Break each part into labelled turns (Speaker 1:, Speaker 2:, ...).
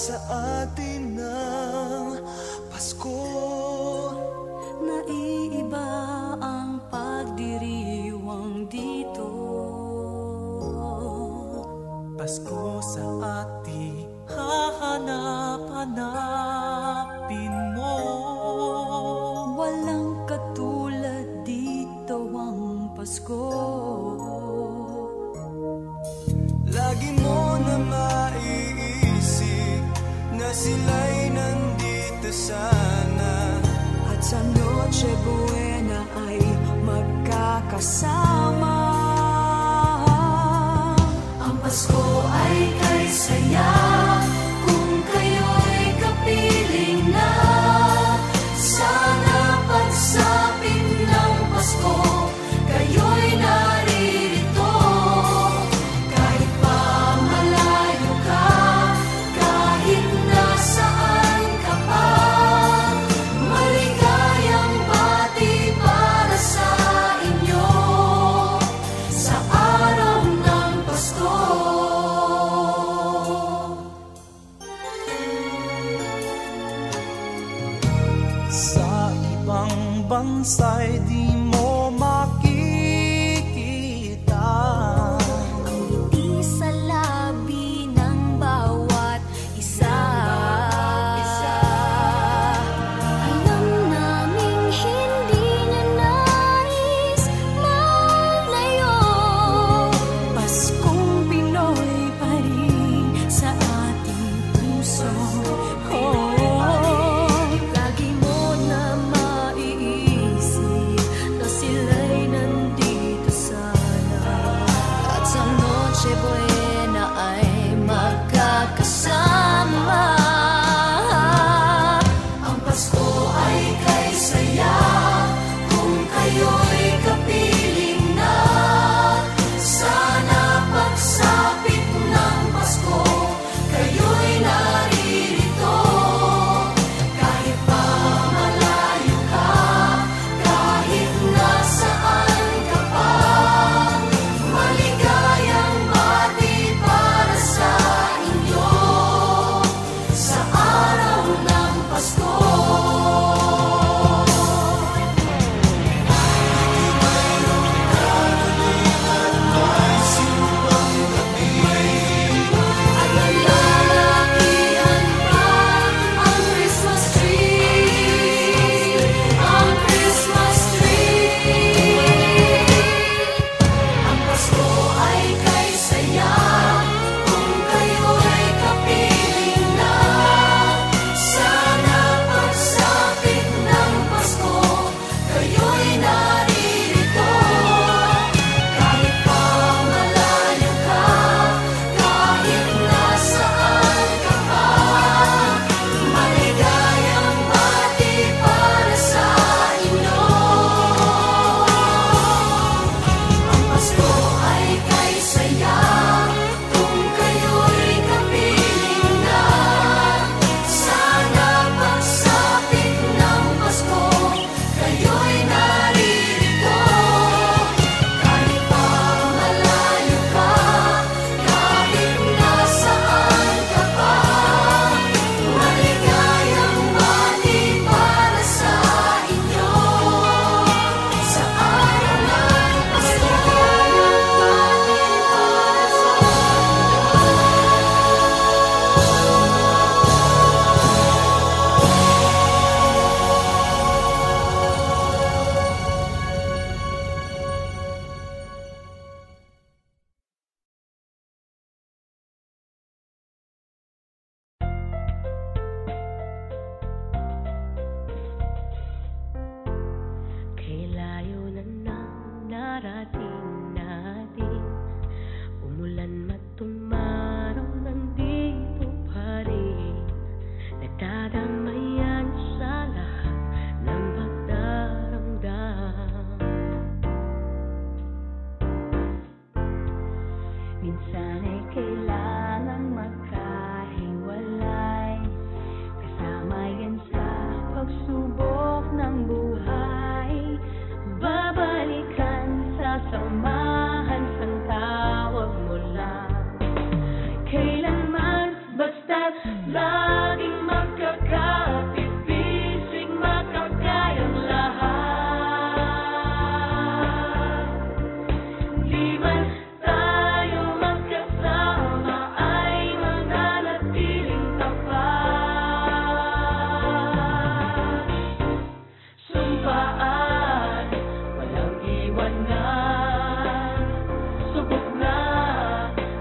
Speaker 1: sa atin ng Pasko.
Speaker 2: Naiiba ang pagdiriwang dito.
Speaker 1: Pasko sa atin hahanap-hanapin mo.
Speaker 2: Walang katulad dito ang Pasko.
Speaker 1: Lagi mo na maiisip na sila'y nandito sana,
Speaker 2: at sa Noche Buena ay magkakasama. Ang Pasko ay kay saya kung kayo'y kapiling na. Sana pagsapit ng Pasko kayo'y naririto. Kahit pa malayo ka, kahit nasaan ka pa, maligayang bati para sa inyo sa araw ng Pasko.
Speaker 1: sa ibang bansa'y di mo makikita
Speaker 2: Ang ngiti sa labi ng bawat isa. Alam naming hindi niya nais malayo. Paskong Pinoy pa rin sa ating puso. Lagi mo na maiisip na sila'y nandito sana, at sa Noche Buena ay magkakasama. Ang Pasko ay kay saya kung kayo'y kapiling na. Sana pagsapit ng Pasko kayo'y naririto. Kahit pa malayo ka, kahit nasaan ka pa, maligayang bati para sa inyo sa araw ng Pasko. At nalalakihan pa ang Christmas tree, ang Christmas tree. Ang Pasko ay kay saya kung kayo'y kapiling na. Sana pagsapit ng Pasko kayo'y naririto. Kahit pa malayo ka, kahit nasaan ka pa, maligayang bati para sa inyo. Ang Pasko ay kay saya kung kayo'y kapiling na. Sana pagsapit ng Pasko kayo'y naririto. Kahit pa malayo ka, kahit nasaan ka pa, maligayang bati para sa inyo sa araw ng Pasko. Kay layo na nang narating natin, umulan man tumaraw, nandito pa rin. Nagdadamayan sa lahat ng pagdaramdam. Minsan ay kailangang magkahiwalay, kasama yan sa pagsubok ng buhay. Babalikan, sasamahan, sang tawag mo lang. Kailanman basta't laging magkakapit-bisig, makakayang lahat. Di man tayo magkasama ay mananatiling tapat. Sumpaan, walang iwanan, subok na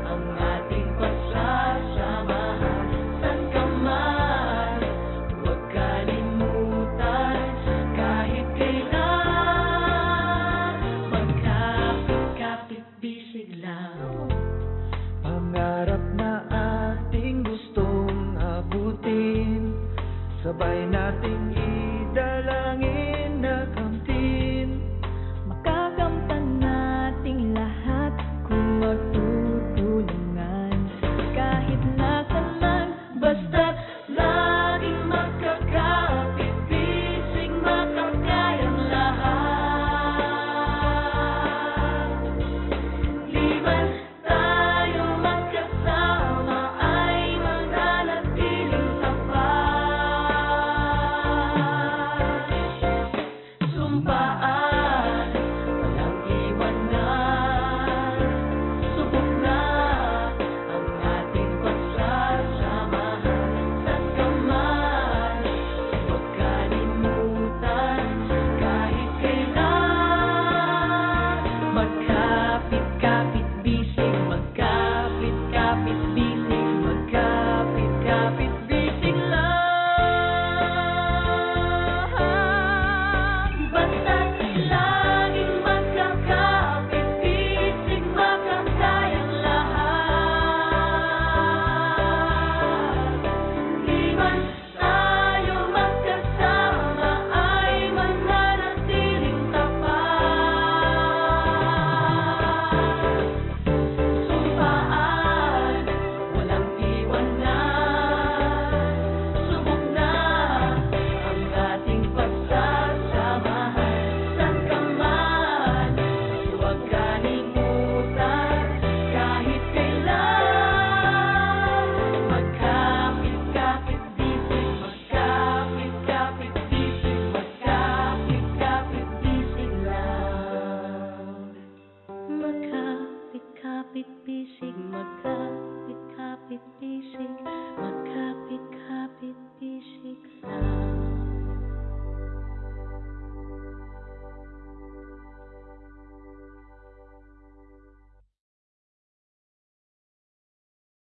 Speaker 2: ang ating pagsasamahan. San ka man, huwag kalimutan, kahit kailan, magkapit-kapit-bisig lang.
Speaker 1: Pangarap na ating gustong abutin, sabay nating idalangin na kamtin.
Speaker 2: Makakamtan nating lahat kung magtutulungan. Kahit nasan man, basta't laging magkakapit-bisig, makakayang lahat. Di man tayo magkasama ay mananatiling tapat. Sumpaan, walang iwanan, subok na ang ating pagsasamahan. San ka man, huwag kalimutan, kahit kailan, magkapit-kapit-bisig, magkapit-kapit-bisig.